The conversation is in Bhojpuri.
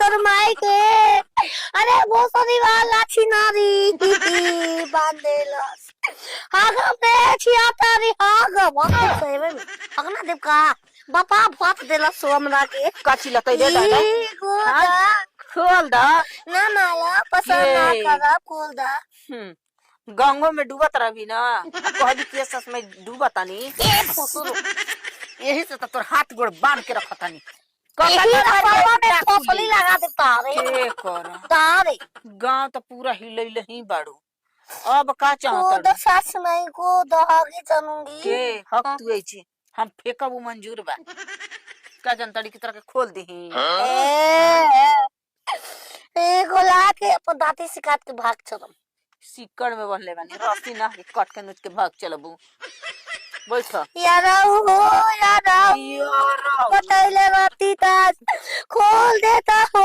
তোর মাইকে আরে বসরি वाला छिनारी बांधेलस हागम रे छियातारी हागम हागम सेवे अगना देव का बापा फात देलस हमरा के काची लतई दे दादा गोदा खोल दा ना माला पसंद ना ये। करा खोल दा गंगो में डूबत रही ना कहली के सस में डूबत नहीं यही से तो तोर हाथ गोड़ बांध के रखतानी यही रसवा में फसली लगा देता रे के कर तारे गांव तो पूरा हिलैले ही बाड़ू अब का चाहत गोदा सास नहीं गोदा आगे चलूंगी के हक तू ऐची हम फेंकब मंजूर बा का जनताड़ी की तरह के खोल दही ए गोला के अपन दाती सिकाट के भाग चलम सिक्कड़ में बहले बानी रस्सी ना के कट के नुच के भाग चलबू बैठ यारा हो यारा यारा बतैले रहती ताज खोल देता हो